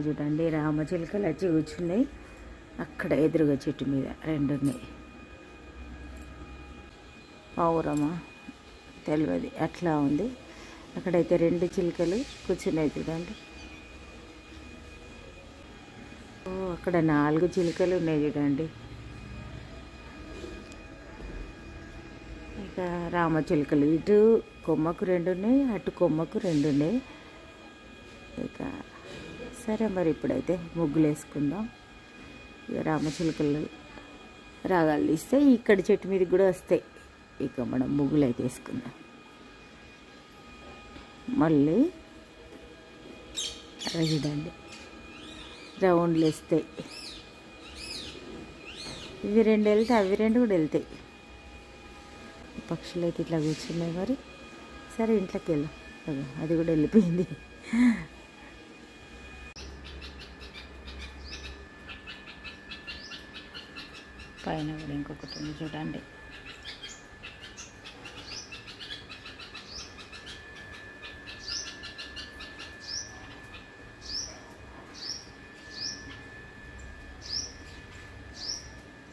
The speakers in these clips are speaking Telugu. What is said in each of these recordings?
చూడండి రామచిలుకలు వచ్చి కూర్చున్నాయి. అక్కడ ఎదురుగా చెట్టు మీద రెండు ఉన్నాయి. పావురమా తెలియదు, అట్లా ఉంది. అక్కడైతే రెండు చిలుకలు కూర్చున్నాయి చూడండి. అక్కడ 4 చిలుకలు ఉన్నాయి చూడండి. ఇక రామచిలుకలు ఇటు కొమ్మకు 2 ఉన్నాయి, అటు కొమ్మకు 2 ఉన్నాయి. ఇక సరే మరి ఇప్పుడైతే ముగ్గులు వేసుకుందాం. ఇక రామచిలుకలు రాగాలు తీస్తే ఇక్కడ చెట్టు మీదకి కూడా వస్తాయి. ఇక మనం ముగ్గులు అయితే వేసుకుందాం. మళ్ళీ చూడండి రౌండ్లు వేస్తాయి. ఇవి 2 వెళ్తే అవి 2 కూడా వెళ్తాయి. పక్షులు అయితే ఇట్లా కూర్చున్నాయి. మరి సరే ఇంట్లోకి వెళ్దాం. అది కూడా వెళ్ళిపోయింది. పైన కూడా ఇంకొకటి ఉంది చూడండి.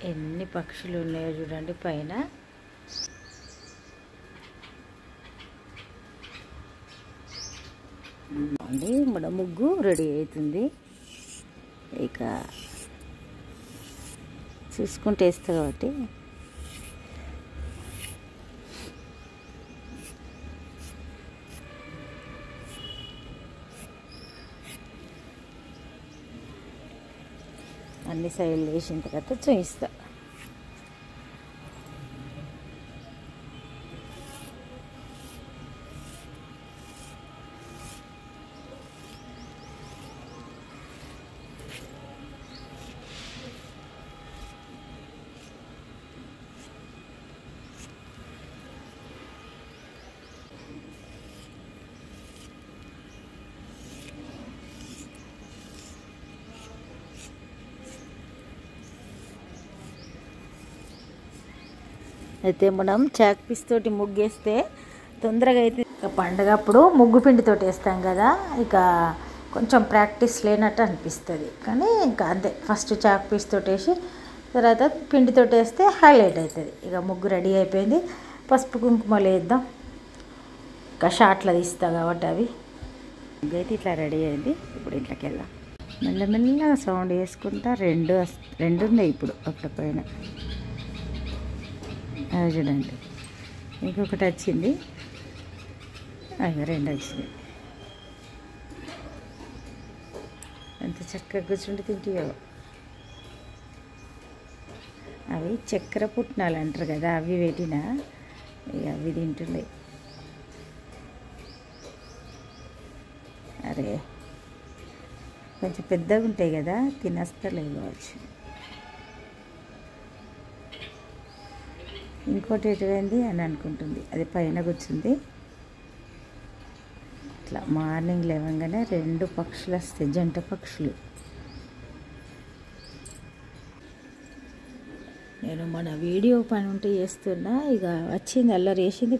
ఎన్ని పక్షులు ఉన్నాయో చూడండి పైన. అండి మన ముగ్గు రెడీ అవుతుంది. ఇక చూసుకుంటూ వేస్తా కాబట్టి అన్ని సైడ్లు వేసిన తర్వాత చూపిస్తా. అయితే మనం చాక్ పీస్ తోటి ముగ్గేస్తే తొందరగా అయితే. పండగ అప్పుడు ముగ్గు పిండితోటి వేస్తాం కదా, ఇక కొంచెం ప్రాక్టీస్ లేనట్టు అనిపిస్తుంది. కానీ ఇంకా అంతే, ఫస్ట్ చాక్ పీస్ తోటి వేసి తర్వాత పిండితోటి వేస్తే హైలైట్ అవుతుంది. ఇక ముగ్గు రెడీ అయిపోయింది. పసుపు కుంకుమలు వేద్దాం. ఇంకా షార్ట్లో తీస్తా కాబట్టి అవి. ముగ్గు అయితే ఇట్లా రెడీ అయింది. ఇప్పుడు ఇంట్లోకి వెళ్దాం. మెల్లమెల్లగా సౌండ్ వేసుకుంటా. రెండు ఉన్నాయి ఇప్పుడు అక్కడ పైన చూడండి. ఇంకొకటి వచ్చింది. అవి 2 వచ్చినాయి. ఎంత చక్కగా కూర్చుంటే తింటాయో. అవి చక్కెర పుట్నాలు అంటారు కదా, అవి పెట్టినా ఇక అవి తింటున్నాయి. అరే కొంచెం పెద్దగా ఉంటాయి కదా, తినేస్తలేదు కావచ్చు. ఇంకోటి ఎటువైంది అని అనుకుంటుంది. అది పైన కూర్చుంది. ఇట్లా మార్నింగ్ లేవగానే 2 పక్షులు వస్తాయి, జంట పక్షులు. నేను మన వీడియో పని ఉంటే చేస్తున్నా. ఇక వచ్చింది, అల్లరి వేసింది,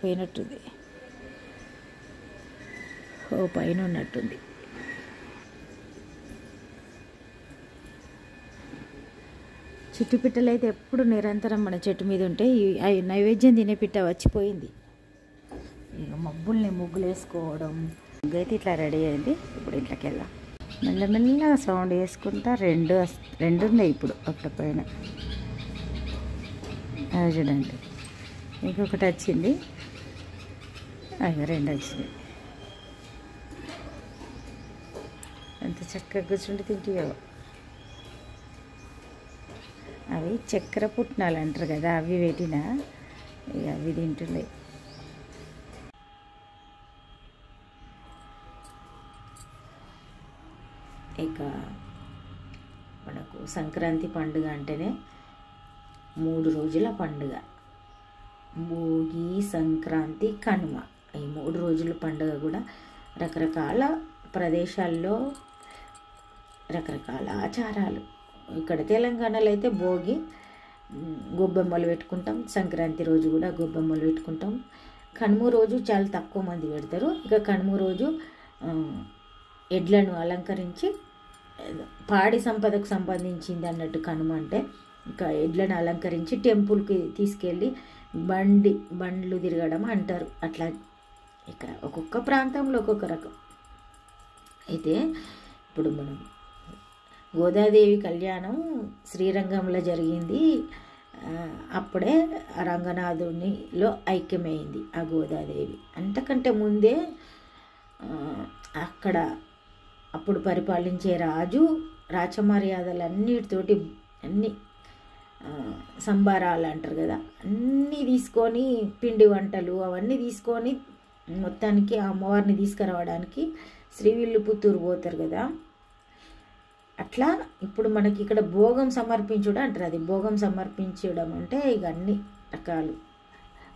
పోయినట్టుంది. ఓ పైన ఉన్నట్టుంది. చిట్టు పిట్టలు అయితే ఎప్పుడు నిరంతరం మన చెట్టు మీద ఉంటాయి. నైవేద్యం తినే పిట్ట వచ్చిపోయింది. ఇక మబ్బుల్ని ముగ్గులు వేసుకోవడం. ముగ్గు అయితే ఇట్లా రెడీ అయింది. ఇప్పుడు ఇంట్లోకి వెళ్దాం. మెల్లమెల్లగా సౌండ్ వేసుకుంటా. 2 ఉన్నాయి ఇప్పుడు అక్కడ పైన చూడండి. ఇంకొకటి వచ్చింది. అవి 2 వచ్చినాయి. ఎంత చక్కగా కూర్చుంటే తింటాయో. అవి చక్కెర పుట్నాలు అంటారు కదా, అవి పెట్టినా ఇక అవి తింటున్నాయి. ఇక మనకు సంక్రాంతి పండుగ అంటేనే 3 రోజుల పండుగ. భోగి, సంక్రాంతి, కనుమ. ఈ 3 రోజుల పండుగ కూడా రకరకాల ప్రదేశాల్లో రకరకాల ఆచారాలు. ఇక్కడ తెలంగాణలో అయితే భోగి గొబ్బెమ్మలు పెట్టుకుంటాం. సంక్రాంతి రోజు కూడా గొబ్బెమ్మలు పెట్టుకుంటాం. కనుమ రోజు చాలా తక్కువ మంది పెడతారు. ఇక కనుమ రోజు ఎడ్లను అలంకరించి పాడి సంపదకు సంబంధించింది అన్నట్టు కనుమ అంటే. ఇంకా ఎడ్లను అలంకరించి టెంపుల్కి తీసుకెళ్ళి బండ్లు తిరగడం అంటారు. అట్లా ఇక్కడ ఒక్కొక్క ప్రాంతంలో ఒక్కొక్క రకం. అయితే ఇప్పుడు మనం గోదాదేవి కళ్యాణం శ్రీరంగంలో జరిగింది. అప్పుడే రంగనాథునిలో ఐక్యమైంది ఆ గోదాదేవి. అంతకంటే ముందే అక్కడ అప్పుడు పరిపాలించే రాజు రాచమర్యాదలన్నిటితోటి అన్ని సంబారాలు అంటారు కదా, అన్నీ తీసుకొని పిండి వంటలు అవన్నీ తీసుకొని మొత్తానికి ఆ అమ్మవారిని తీసుకురావడానికి శ్రీవిల్లిపుత్తూరు పోతారు కదా. అట్లా ఇప్పుడు మనకి ఇక్కడ భోగం సమర్పించడం అంటారు. అది భోగం సమర్పించడం అంటే ఇక అన్ని రకాలు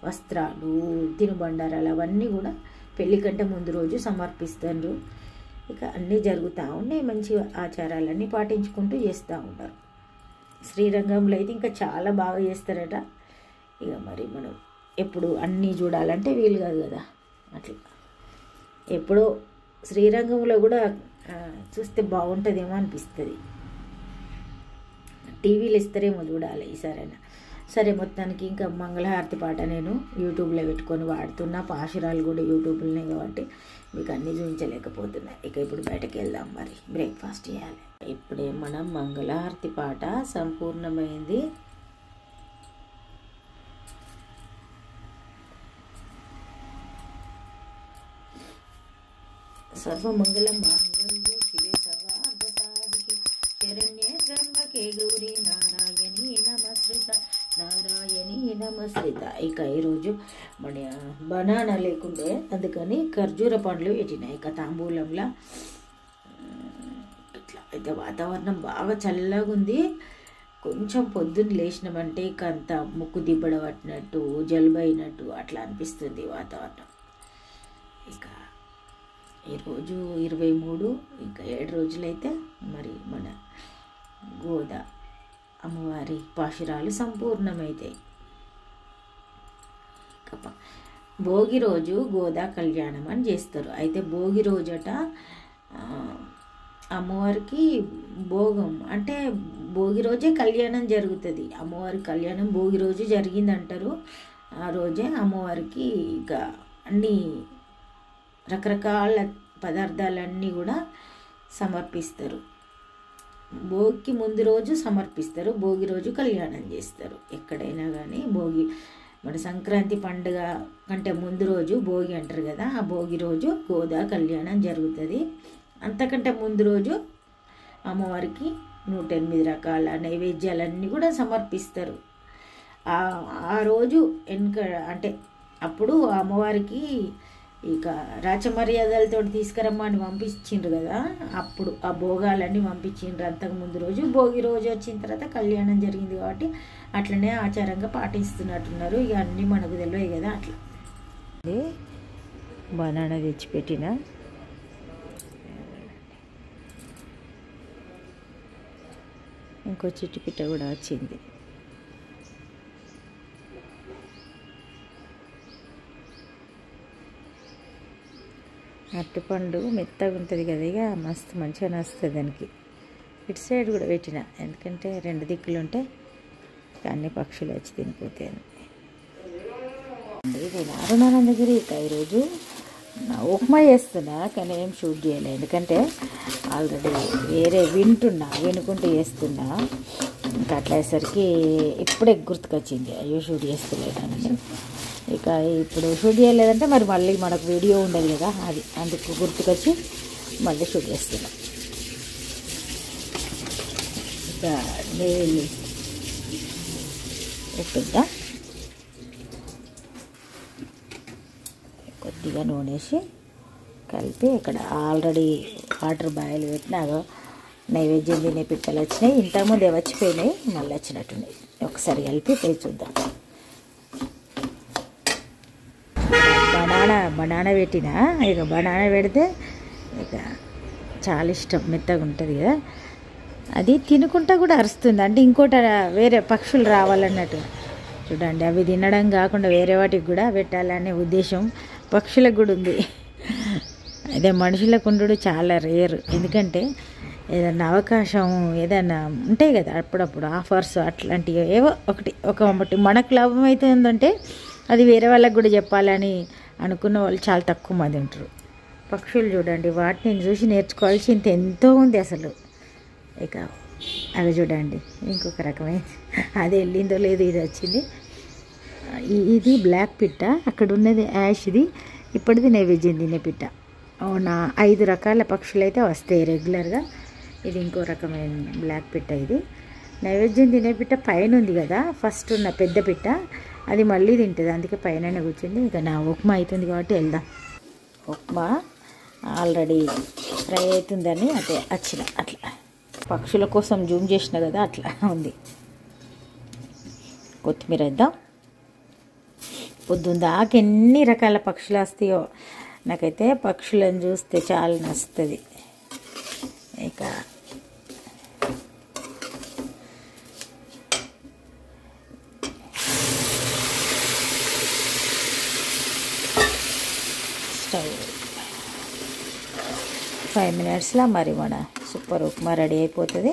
వస్త్రాలు తినుబండారాలు అవన్నీ కూడా పెళ్ళి కంటే ముందు రోజు సమర్పిస్తారు. ఇక అన్నీ జరుగుతూ ఉన్నాయి. మంచి ఆచారాలన్నీ పాటించుకుంటూ చేస్తూ ఉంటారు. శ్రీరంగంలో అయితే ఇంకా చాలా బాగా చేస్తారట. ఇక మరి మనం ఎప్పుడు అన్నీ చూడాలంటే వీలు కాదు కదా. అట్లా ఎప్పుడో శ్రీరంగంలో కూడా చూస్తే బాగుంటుందేమో అనిపిస్తుంది. టీవీలో ఇస్తారేమో చూడాలి ఈసారైనా. సరే, మొత్తానికి ఇంకా మంగళహారతి పాట నేను యూట్యూబ్లో పెట్టుకొని వాడుతున్నా. పాశురాలు కూడా యూట్యూబ్లోనే కాబట్టి మీకు అన్నీ చూపించలేకపోతున్నా. ఇక ఇప్పుడు బయటకు వెళ్దాం, మరి బ్రేక్ఫాస్ట్ చేయాలి. ఇప్పుడే మనం మంగళహారతి పాట సంపూర్ణమైంది. సర్వమంగళ మాంగళ్యే శివే సర్వార్థసాధికే శరణ్యే త్ర్యంబకే గౌరీ నారాయణీ నమస్కృత నారాయణీ నమస్కృత. ఇక ఈరోజు మన బనానా లేకుండే, అందుకని ఖర్జూర పండ్లు పెట్టినాయి. ఇక తాంబూలంలా ఇట్లా అయితే వాతావరణం బాగా చల్లగా ఉంది. కొంచెం పొద్దున్న లేచినామంటే ఇక అంత ముక్కు దిబ్బడ పట్టినట్టు జలుబు అయినట్టు అట్లా అనిపిస్తుంది వాతావరణం. ఇక ఈరోజు 23, ఇంకా 7 రోజులైతే మరి మన గోదా అమ్మవారి పాశురాలు సంపూర్ణమైతాయి. భోగి రోజు గోదా కళ్యాణం అని చేస్తారు. అయితే భోగి రోజట అమ్మవారికి భోగం అంటే భోగి రోజే కళ్యాణం జరుగుతుంది. అమ్మవారి కళ్యాణం భోగి రోజు జరిగిందంటారు. ఆ రోజే అమ్మవారికి ఇక అన్నీ రకరకాల పదార్థాలన్నీ కూడా సమర్పిస్తారు. భోగికి ముందు రోజు సమర్పిస్తారు, భోగి రోజు కళ్యాణం చేస్తారు. ఎక్కడైనా కానీ భోగి మన సంక్రాంతి పండుగ కంటే ముందు రోజు భోగి అంటారు కదా, ఆ భోగి రోజు గోదా కళ్యాణం జరుగుతుంది. అంతకంటే ముందు రోజు అమ్మవారికి 108 రకాల నైవేద్యాలన్నీ కూడా సమర్పిస్తారు. ఆ రోజు అంటే అప్పుడు అమ్మవారికి ఇక రాచమర్యాదలతో తీసుకురమ్మని పంపించిండ్రు కదా, అప్పుడు ఆ భోగాలన్నీ పంపించిండ్రు. అంతకు ముందు రోజు భోగి రోజు వచ్చిన తర్వాత కళ్యాణం జరిగింది కాబట్టి అట్లనే ఆచారంగా పాటిస్తున్నట్టున్నారు. ఇక అన్నీ మనకు తెలియదు కదా. అట్లా బనానా తెచ్చిపెట్టిన ఇంకో చిట్టుపిట్ట కూడా వచ్చింది. అరటిపండు మెత్తగా ఉంటుంది కదా, ఇక మస్తు మంచిగా నస్తుంది దానికి. ఇటు సైడ్ కూడా పెట్టిన, ఎందుకంటే 2 దిక్కులు ఉంటే అన్ని పక్షులు వచ్చి తినిపోతాయి. నేను అరుణానందగిరి ఇక ఈరోజు ఉప్మా చేస్తున్నా, కానీ ఏం షూట్ చేయలేదు. ఎందుకంటే ఆల్రెడీ వేరే వినుకుంటూ చేస్తున్నా. ఇంకా అట్లయేసరికి ఇప్పుడే గుర్తుకొచ్చింది, అయ్యో షూట్ చేస్తలేదని. ఇక ఇప్పుడు షూట్ చేయలేదంటే మరి మళ్ళీ మనకు వీడియో ఉండదు కదా, అది అందుకు గుర్తుకొచ్చి మళ్ళీ షూట్ చేస్తున్నాం. ఇక నెయ్యి ఉప్పుద్దా, కొద్దిగా నూనె వేసి కలిపి ఇక్కడ ఆల్రెడీ వాటర్ బాయిల్ పెట్టినాగో నైవేద్యం తినే పిట్టలు వచ్చినాయి. ఇంతకుముందు వచ్చిపోయినాయి, మళ్ళీ వచ్చినట్టున్నాయి. ఒకసారి కలిపి పోయి చూద్దాం. బనానా పెట్టినా, ఇక బనానా పెడితే ఇక చాలా ఇష్టం, మెత్తగా ఉంటుంది కదా. అది తినుకుంటా కూడా అరుస్తుంది, అంటే ఇంకోటి వేరే పక్షులు రావాలన్నట్టు. చూడండి, అవి తినడం కాకుండా వేరే వాటికి కూడా పెట్టాలనే ఉద్దేశం పక్షులకు కూడా ఉంది. అదే మనుషులకు ఉండడు చాలా రేరు, ఎందుకంటే ఏదన్నా అవకాశం ఏదైనా ఉంటాయి కదా అప్పుడప్పుడు ఆఫర్స్ అట్లాంటివి ఏవో ఒకటి మనకు లాభం అవుతుందంటే అది వేరే వాళ్ళకి కూడా చెప్పాలని అనుకున్న వాళ్ళు చాలా తక్కువ మంది ఉంటారు. పక్షులు చూడండి, వాటిని చూసి నేర్చుకోవాల్సింది ఎంతో ఉంది అసలు. ఇక అవి చూడండి ఇంకొక రకమైన, అది వెళ్ళిందో లేదు ఇది వచ్చింది. ఇది బ్లాక్ పిట్ట, అక్కడ ఉన్నది యాష్ది, ఇప్పటిది నైవేద్యం తినే పిట్ట. అవునా, 5 రకాల పక్షులు అయితే వస్తాయి రెగ్యులర్గా. ఇది ఇంకో రకమైన బ్లాక్ పిట్ట. ఇది నైవేద్యం తినే పిట్ట పైన ఉంది కదా, ఫస్ట్ ఉన్న పెద్ద పిట్ట, అది మళ్ళీ తింటుంది, అందుకే పైన కూర్చుంది. ఇక నా ఉప్మా అవుతుంది కాబట్టి వెళ్దాం. ఉప్మా ఆల్రెడీ ఫ్రై అవుతుందని అదే వచ్చిన, అట్లా పక్షుల కోసం జూమ్ చేసిన కదా అట్లా ఉంది. కొత్తిమీర వేద్దాం. పొద్దున్న దాకా ఎన్ని రకాల పక్షులు వస్తాయో, నాకైతే పక్షులను చూస్తే చాలా నచ్చుతుంది. ఇక స్టవ్ 5 మినిట్స్లో మరి మన సూపర్ ఉప్మా రెడీ అయిపోతుంది.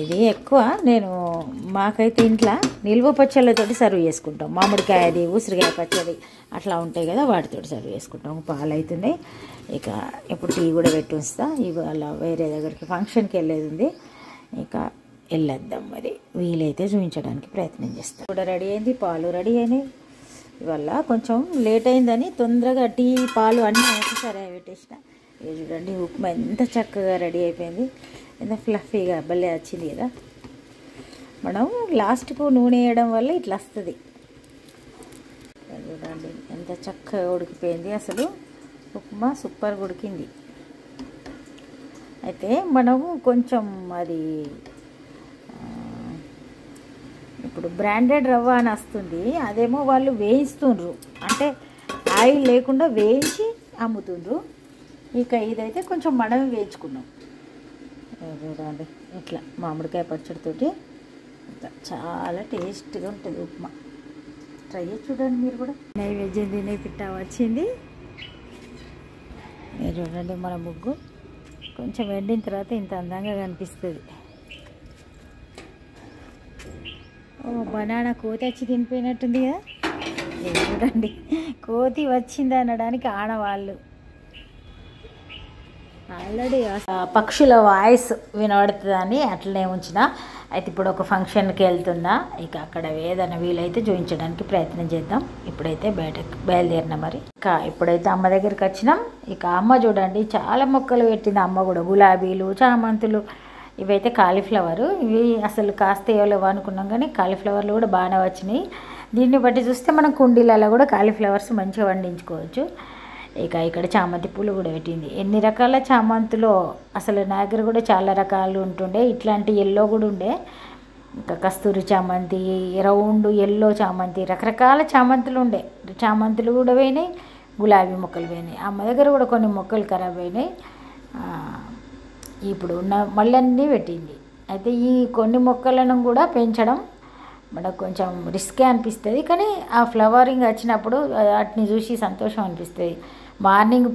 ఇది ఎక్కువ నేను మాకైతే ఇంట్లో నిల్వ పచ్చళ్ళతోటి సర్వ్ చేసుకుంటాం. మామిడికాయది, ఉసిరికాయ పచ్చడి అట్లా ఉంటాయి కదా, వాటితో సర్వ్ చేసుకుంటాం. పాలు అవుతున్నాయి. ఇక ఇప్పుడు టీ కూడా పెట్టి ఉంచుతా. ఇవాళ వేరే దగ్గరికి ఫంక్షన్కి వెళ్ళేది ఉంది, ఇక వెళ్ళొద్దాం. మరి వీలైతే చూపించడానికి ప్రయత్నం చేస్తాం. కూడా రెడీ అయింది, పాలు రెడీ అయినాయి. ఇవాళ కొంచెం లేట్ అయిందని తొందరగా టీ పాలు అన్నీ ఒకసారి పెట్టేసిన. ఇక చూడండి ఉప్మా ఎంత చక్కగా రెడీ అయిపోయింది, ఎంత ఫ్లఫీగా భలే వచ్చింది కదా. మనం లాస్ట్కు నూనె వేయడం వల్ల ఇట్లా వస్తుంది. చూడండి ఎంత చక్కగా ఉడికిపోయింది, అసలు ఉప్మా సూపర్గా ఉడికింది. అయితే మనము కొంచెం అది ఇప్పుడు బ్రాండెడ్ రవ్వ అని వస్తుంది, అదేమో వాళ్ళు వేయిస్తుండ్రు, అంటే ఆయిల్ లేకుండా వేయించి అమ్ముతుండ్రు. ఇక ఇదైతే కొంచెం మనమే వేయించుకున్నాం. చూడండి ఇట్లా మామిడికాయ పచ్చడితోటి చాలా టేస్ట్గా ఉంటుంది ఉప్మా. ట్రై చేసి చూడండి మీరు కూడా. నైవేద్యం తినే పిట్ట వచ్చింది. మీరు చూడండి మన ముగ్గు కొంచెం ఎండిన తర్వాత ఇంత అందంగా కనిపిస్తుంది. ఓ బనానా కోతి వచ్చి తినిపోయినట్టుంది కదా. చూడండి కోతి వచ్చింది అనడానికి ఆనవాళ్ళు. ఆల్రెడీ పక్షుల వాయిస్ వినబడుతుందని అట్లనే ఉంచిన. అయితే ఇప్పుడు ఒక ఫంక్షన్కి వెళ్తున్నా, ఇక అక్కడ ఏదైనా వీలైతే చూపించడానికి ప్రయత్నం చేద్దాం. ఇప్పుడైతే బయలుదేరినా. మరి ఇక ఇప్పుడైతే అమ్మ దగ్గరికి వచ్చినాం. ఇక అమ్మ చూడండి చాలా మొక్కలు పెట్టింది. అమ్మ కూడా గులాబీలు, చామంతులు, ఇవైతే కాలీఫ్లవరు. ఇవి అసలు కాస్త లేవు అనుకున్నాం, కానీ కాలీఫ్లవర్లు కూడా బాగానే వచ్చినాయి. దీన్ని బట్టి చూస్తే మనం కుండీలలో కూడా కాలీఫ్లవర్స్ మంచిగా పండించుకోవచ్చు. ఇక ఇక్కడ చామంతి పూలు కూడా పెట్టింది. ఎన్ని రకాల చామంతులో అసలు నా దగ్గర కూడా చాలా రకాలు ఉంటుండే. ఇట్లాంటి ఎల్లో కూడా ఉండే, ఇంకా కస్తూరి చామంతి, రౌండ్ ఎల్లో చామంతి, రకరకాల చామంతులు ఉండే. చామంతులు కూడా పోయినాయి, గులాబీ మొక్కలు పోయినాయి. అమ్మ దగ్గర కూడా కొన్ని మొక్కలు ఖరాబ్ అయినాయి. ఇప్పుడు మళ్ళీ అన్నీ పెట్టింది. అయితే ఈ కొన్ని మొక్కలను కూడా పెంచడం మనకు కొంచెం రిస్కే అనిపిస్తుంది, కానీ ఆ ఫ్లవరింగ్ వచ్చినప్పుడు వాటిని చూసి సంతోషం అనిపిస్తుంది. మార్నింగ్